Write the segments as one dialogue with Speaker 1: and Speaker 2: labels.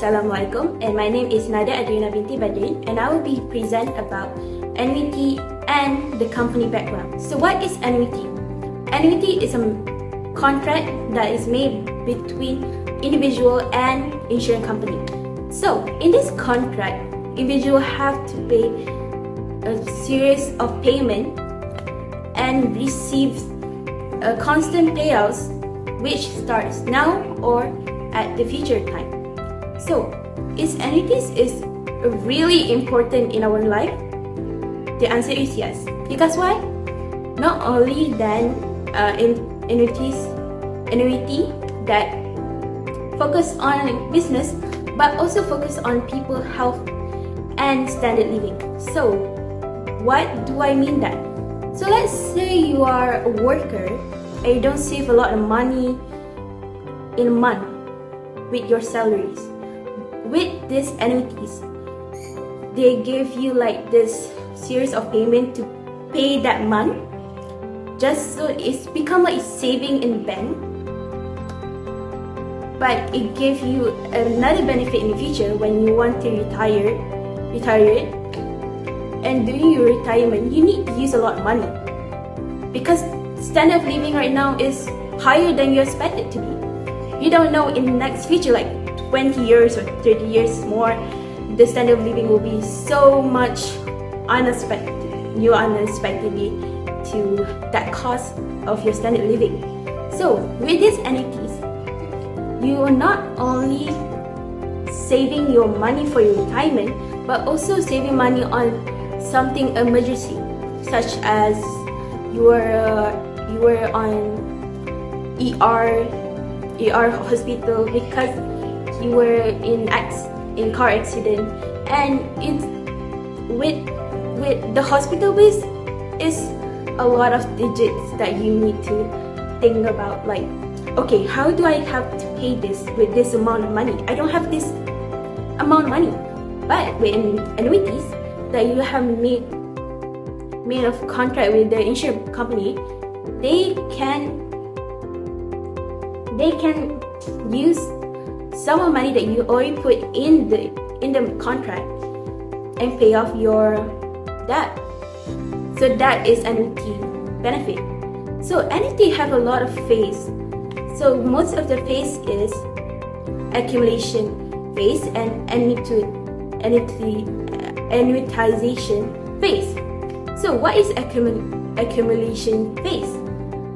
Speaker 1: Assalamualaikum, and my name is Nadia Adriana binti Badrin, and I will be present about annuity and the company background. So what is annuity? Annuity is a contract that is made between individual and insurance company. So in this contract, individual have to pay a series of payment and receive a constant payouts which starts now or at the future time. So, is annuities really important in our life? The answer is yes. Because why? Not only then annuity that focus on business, but also focus on people health and standard living. So, what do I mean that? So let's say you are a worker and you don't save a lot of money in a month with your salaries. With these annuities, they give you like this series of payment to pay that month, just so it's become like saving in the bank. But it gives you another benefit in the future when you want to retire it. And during your retirement, you need to use a lot of money because standard of living right now is higher than you expect it to be. You don't know in the next future, like 20 years or 30 years more, the standard of living will be so much unexpectedly to that cost of your standard living. So with these annuities, you are not only saving your money for your retirement, but also saving money on something emergency, such as you were on ER hospital because you were in car accident, and it's with the hospital bills is a lot of digits that you need to think about, like, okay, how do I have to pay this with this amount of money? I don't have this amount of money. But with annuities that you have made a contract with the insurance company, they can use some of the money that you already put in the contract and pay off your debt. So that is annuity benefit. So annuity have a lot of phase. So most of the phase is accumulation phase and annuitization phase. So what is accumulation phase?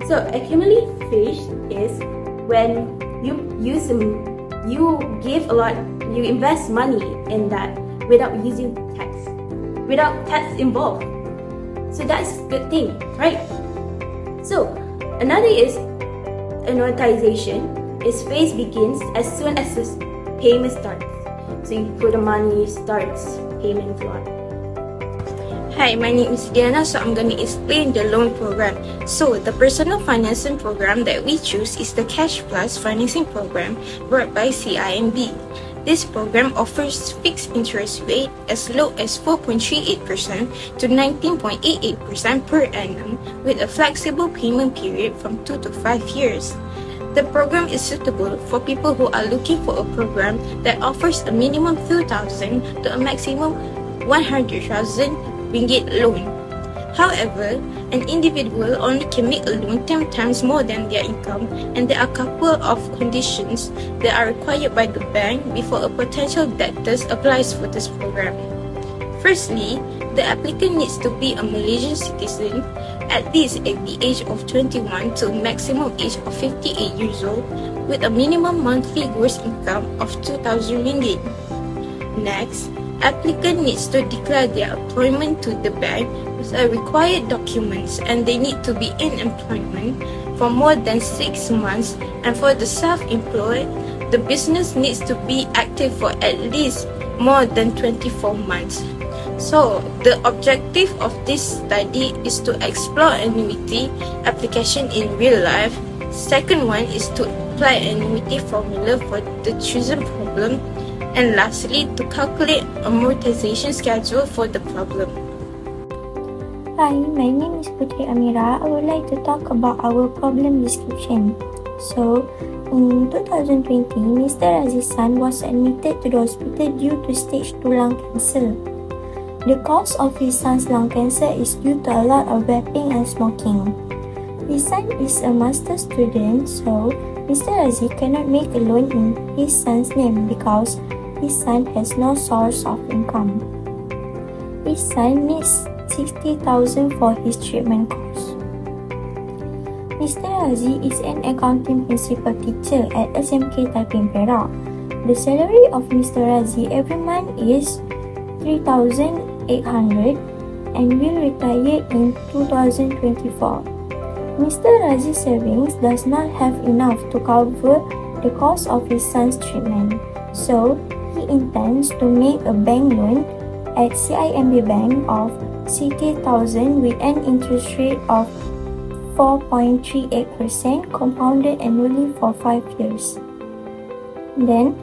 Speaker 1: So accumulation phase is when you invest money in that without using without tax involved. So that's good thing, right? So another is annuitization. Its phase begins as soon as the payment starts. So you put the money, starts payment flow.
Speaker 2: Hi, my name is Diana, so I'm going to explain the loan program. So the personal financing program that we choose is the Cash Plus financing program brought by CIMB. This program offers fixed interest rate as low as 4.38% to 19.88% per annum with a flexible payment period from 2 to 5 years. The program is suitable for people who are looking for a program that offers a minimum 2,000 to a maximum 100,000 ringgit loan. However, an individual only can make a loan 10 times more than their income, and there are a couple of conditions that are required by the bank before a potential debtor applies for this program. Firstly, the applicant needs to be a Malaysian citizen at least at the age of 21 to a maximum age of 58 years old with a minimum monthly gross income of 2,000 ringgit. Next, applicant needs to declare their employment to the bank with the required documents, and they need to be in employment for more than 6 months, and for the self-employed, the business needs to be active for at least more than 24 months. So, the objective of this study is to explore annuity application in real life. Second one is to apply annuity formula for the chosen problem. And lastly, to calculate amortization schedule for the problem.
Speaker 3: Hi, my name is Putri Amira. I would like to talk about our problem description. So, In 2020, Mr. Razie's son was admitted to the hospital due to stage 2 lung cancer. The cause of his son's lung cancer is due to a lot of vaping and smoking. His son is a master's student, so Mr. Razie cannot make a loan in his son's name because his son has no source of income. His son needs 60,000 for his treatment costs. Mr. Razie is an accounting principal teacher at SMK Taiping Perak. The salary of Mr. Razie every month is 3,800 and will retire in 2024. Mr. Razie's savings does not have enough to cover the cost of his son's treatment, so he intends to make a bank loan at CIMB Bank of 60,000 with an interest rate of 4.38% compounded annually for 5 years. Then,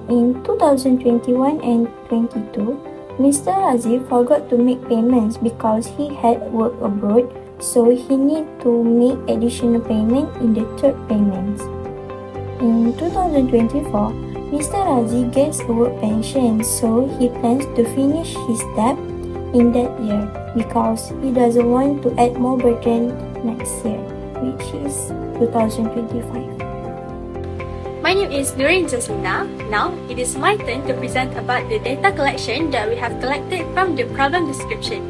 Speaker 3: in 2021 and 22, Mr. Razie forgot to make payments because he had worked abroad, so he need to make additional payment in the third payments. In 2024, Mr. Razie gets a work pension, so he plans to finish his debt in that year because he doesn't want to add more burden next year, which is 2025.
Speaker 1: My name is Nurin Jasmina. Now, it is my turn to present about the data collection that we have collected from the problem description.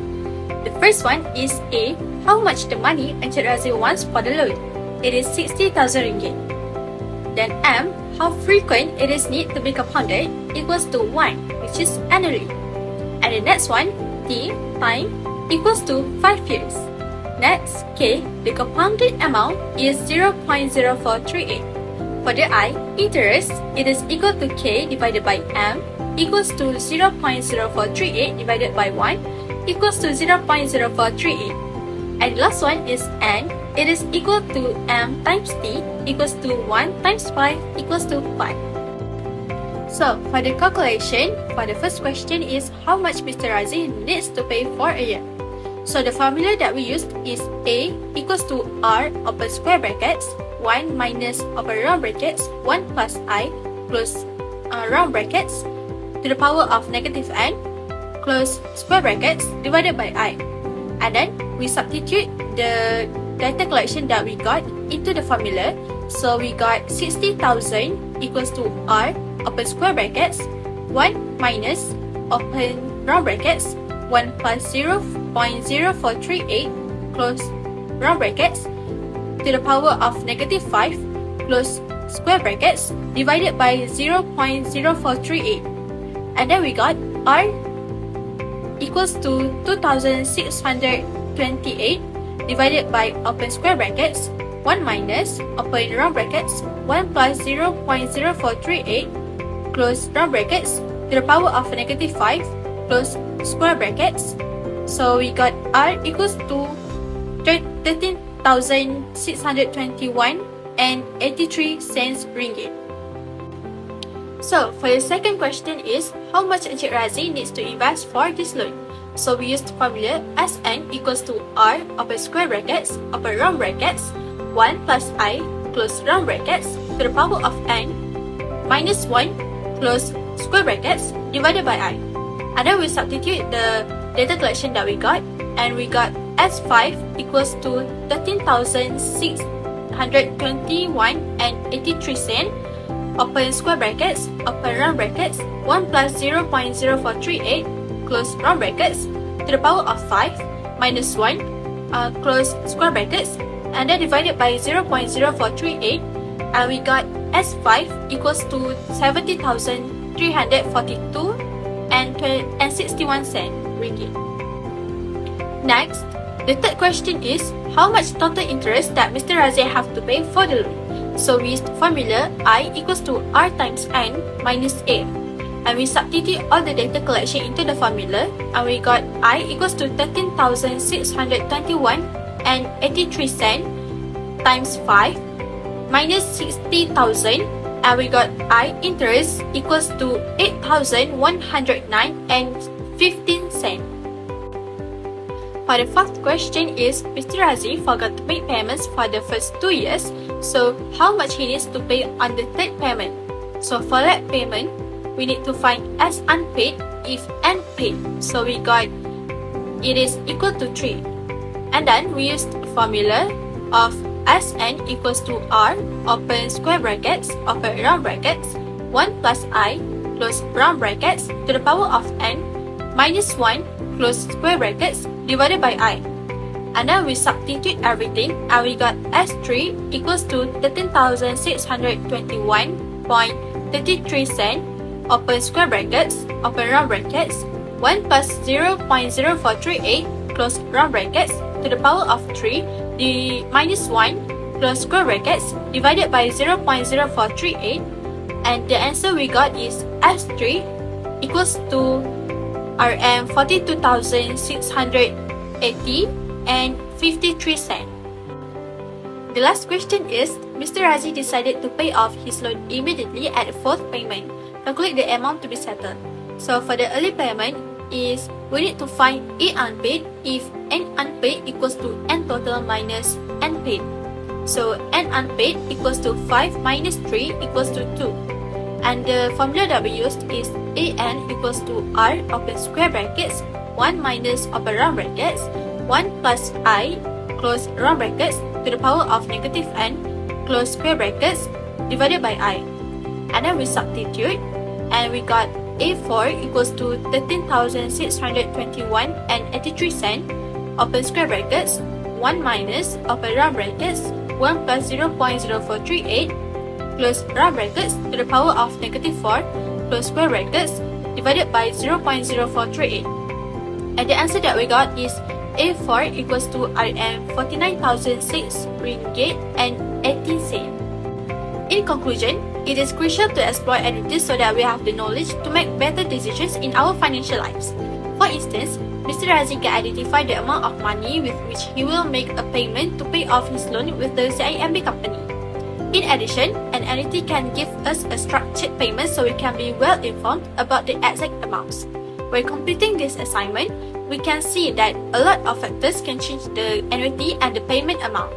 Speaker 1: The first one is A. How much the money Encik Razie wants for the loan? It is 60,000 ringgit. Then M. How frequent it is need to be compounded equals to 1, which is annually. And the next one, T. Time equals to 5 years. Next, K. The compounded amount is 0.0438. For the I, interest, it is equal to K divided by M equals to 0.0438 divided by 1 equals to 0.0438. And the last one is N, it is equal to M times T equals to 1 times 5 equals to 5. So, for the calculation, for the first question is how much Mr. Razie needs to pay for a year. So, the formula that we used is A equals to R open square brackets 1 minus open round brackets 1 plus I close round brackets to the power of negative n close square brackets divided by I. And then we substitute the data collection that we got into the formula. So we got 60,000 equals to R open square brackets 1 minus open round brackets 1 plus 0.0438 close round brackets to the power of negative 5 close square brackets divided by 0.0438. And then we got R equals to 2,628 divided by open square brackets 1 minus open round brackets 1 plus 0.0438 close round brackets to the power of negative 5 close square brackets. So we got R equals to 13,621 and 83 cents ringgit. So for the second question is how much Encik Razie needs to invest for this loan. So we used the formula Sn equals to R open square brackets open round brackets 1 plus I close round brackets to the power of n minus 1 close square brackets divided by I. And then we substitute the data collection that we got, and we got S5 equals to 13,621 and 83 cents open square brackets open round brackets 1 plus 0.0438 close round brackets to the power of 5 minus 1 close square brackets and then divided by 0.0438, and we got S5 equals to 70,342 and 61 cents ringgit. Next, the third question is how much total interest that Mr. Razie have to pay for the loan. So we used the formula I equals to R times N minus A, and we substitute all the data collection into the formula, and we got I equals to 13,621 and 83 cents times 5 minus 60,000, and we got I interest equals to 8,109 and 15 cents.
Speaker 4: For the fourth question is, Mr. Razi forgot to make payments for the first 2 years, so how much he needs to pay on the third payment? So for that payment, we need to find S unpaid if N paid. So we got it is equal to 3. And then we used formula of Sn equals to R, open square brackets, open round brackets, 1 plus I, close round brackets, to the power of N, minus 1, close square brackets, divided by I. And then we substitute everything and we got S3 equals to 13,621.33 cents, open square brackets, open round brackets, 1 plus 0.0438, close round brackets, to the power of 3, the minus 1, close square brackets, divided by 0.0438, and the answer we got is S3 equals to Rm 42,680 and 53 cents. The last question is, Mr. Razi decided to pay off his loan immediately at the fourth payment. Calculate the amount to be settled. So for the early payment is, we need to find A unpaid if N unpaid equals to N total minus N paid. So N unpaid equals to 5 minus 3 equals to 2. And the formula that we used is An equals to R, open square brackets, 1 minus open round brackets, 1 plus I, close round brackets, to the power of negative N, close square brackets, divided by I. And then we substitute, and we got A4 equals to 13,621 and 83 cents, open square brackets, 1 minus open round brackets, 1 plus 0.0438, close round brackets, to the power of negative 4, close square brackets, divided by 0.0438. And the answer that we got is A4 equals to Rm 49,006 ringgit and 18 cents. In conclusion, it is crucial to explore annuities so that we have the knowledge to make better decisions in our financial lives. For instance, Mr. Razi can identify the amount of money with which he will make a payment to pay off his loan with the CIMB company. In addition, an annuity can give us a structured payment so we can be well informed about the exact amounts. By completing this assignment, we can see that a lot of factors can change the annuity and the payment amount.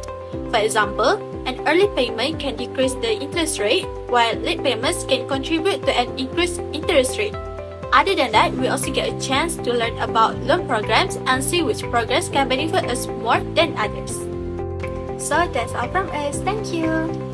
Speaker 4: For example, an early payment can decrease the interest rate, while late payments can contribute to an increased interest rate. Other than that, we also get a chance to learn about loan programs and see which programs can benefit us more than others. So that's all from us. Thank you.